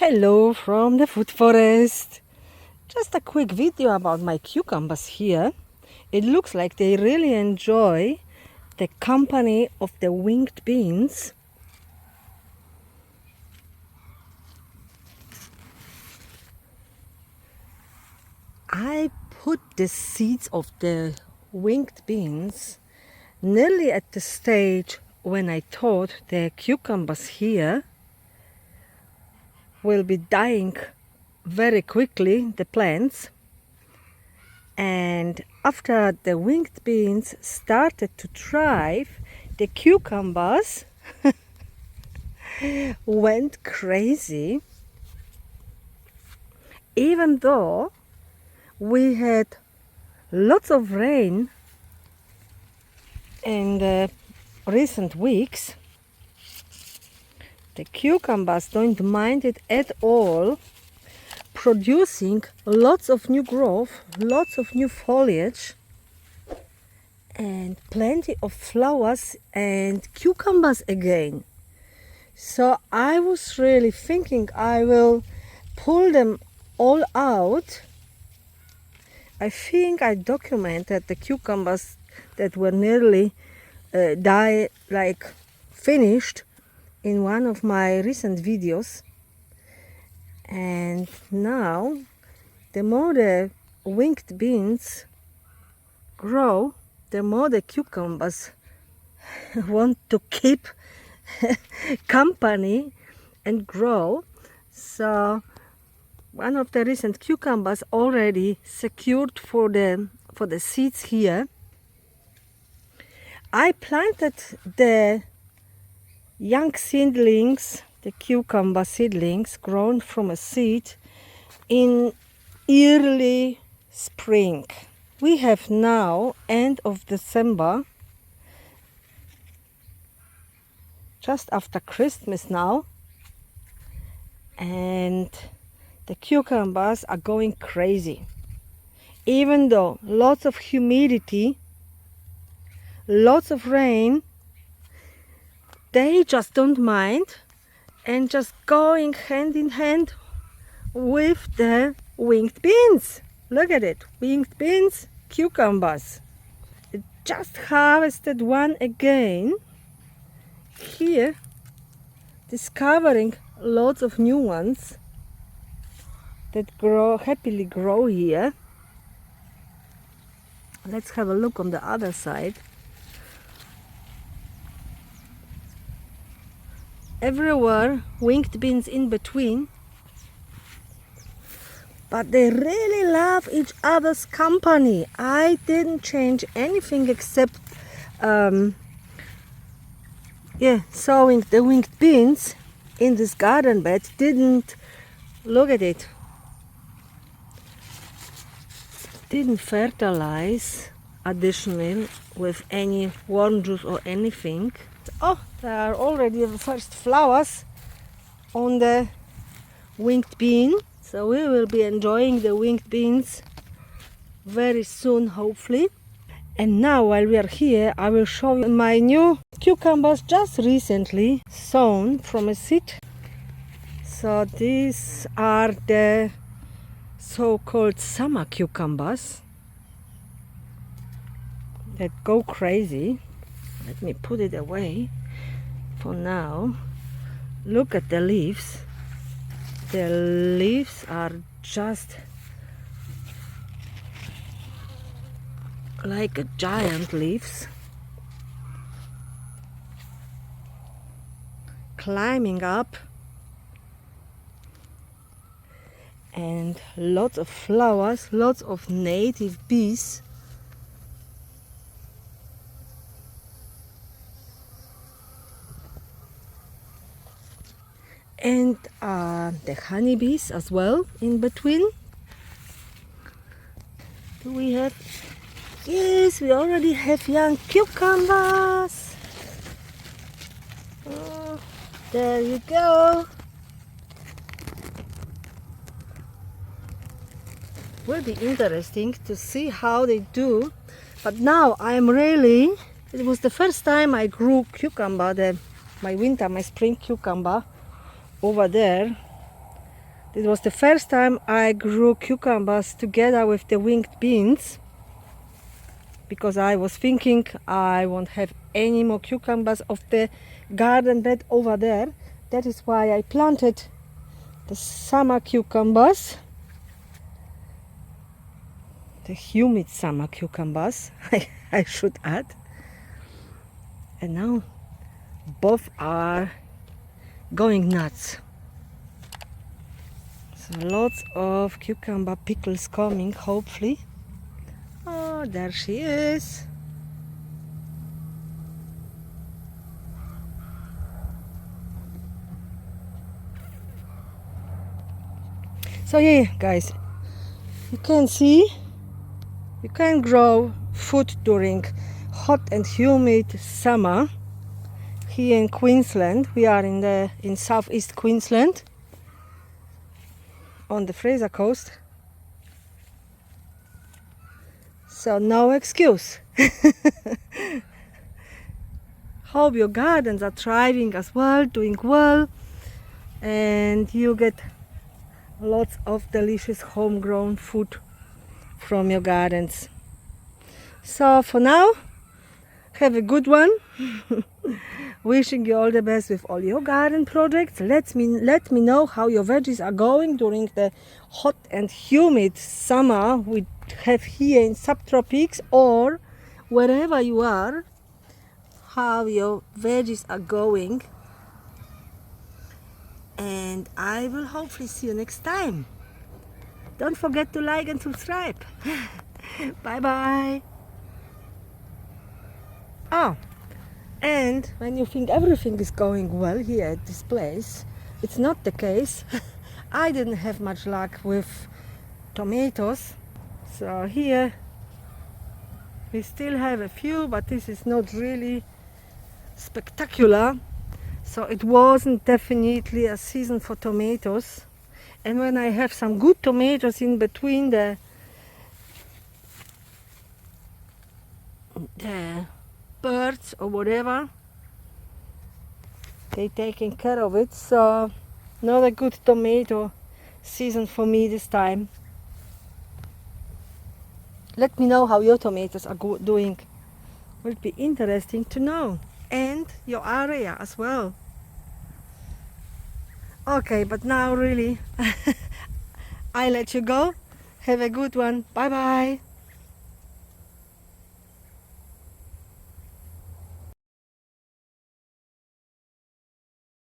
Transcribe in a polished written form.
Hello from the food forest. Just a quick video about my cucumbers here. It looks like they really enjoy the company of the winged beans. I put the seeds of the winged beans nearly at the stage when I thought the cucumbers here will be dying very quickly, the plants. And after the winged beans started to thrive, the cucumbers went crazy. Even though we had lots of rain in the recent weeks, the cucumbers don't mind it at all, producing lots of new growth, lots of new foliage, and plenty of flowers and cucumbers again. So I was really thinking I will pull them all out. I think I documented the cucumbers that were nearly finished in one of my recent videos. And now, the more the winged beans grow, the more the cucumbers want to keep company and grow. So one of the recent cucumbers already secured for the seeds here. I planted the young seedlings, the cucumber seedlings grown from a seed in early spring. We have now end of December, just after Christmas now, and the cucumbers are going crazy. Even though lots of humidity, lots of rain, they just don't mind and just going hand in hand with the winged beans. Look at it, winged beans, cucumbers. I just harvested one again here, discovering lots of new ones that happily grow here. Let's have a look on the other side. Everywhere winged beans in between, but they really love each other's company. I didn't change anything except sowing the winged beans in this garden bed. Didn't look at it, didn't fertilize additional with any worm juice or anything. Oh, there are already the first flowers on the winged bean. So we will be enjoying the winged beans very soon, hopefully. And now, while we are here, I will show you my new cucumbers just recently sown from a seed. So these are the so-called summer cucumbers that go crazy. Let me put it away for now. Look at the leaves. The leaves are just like a giant leaves, climbing up, and lots of flowers, lots of native bees. And the honeybees as well in between. Do we have? Yes, we already have young cucumbers. Oh, there you go. Will be interesting to see how they do. But now it was the first time I grew cucumber, my spring cucumber over there. This was the first time I grew cucumbers together with the winged beans, because I was thinking I won't have any more cucumbers of the garden bed over there. That is why I planted the summer cucumbers, the humid summer cucumbers, I should add. And now both are going nuts. So lots of cucumber pickles coming, hopefully. Oh, there she is. So yeah, guys, you can see you can grow food during hot and humid summer here in Queensland. We are in southeast Queensland on the Fraser Coast. So no excuse. Hope your gardens are thriving as well, doing well, and you get lots of delicious homegrown food from your gardens. So for now, have a good one. Wishing you all the best with all your garden projects. Let me know how your veggies are going during the hot and humid summer we have here in subtropics, or wherever you are, how your veggies are going. And I will hopefully see you next time. Don't forget to like and subscribe. Bye bye. Oh, and when you think everything is going well here at this place, it's not the case. I didn't have much luck with tomatoes. So here we still have a few, but this is not really spectacular. So it wasn't definitely a season for tomatoes. And when I have some good tomatoes in between the birds or whatever, they taking care of it. So not a good tomato season for me this time. Let me know how your tomatoes are doing. Would be interesting to know, and your area as well. Okay, but now really I let you go. Have a good one. Bye bye.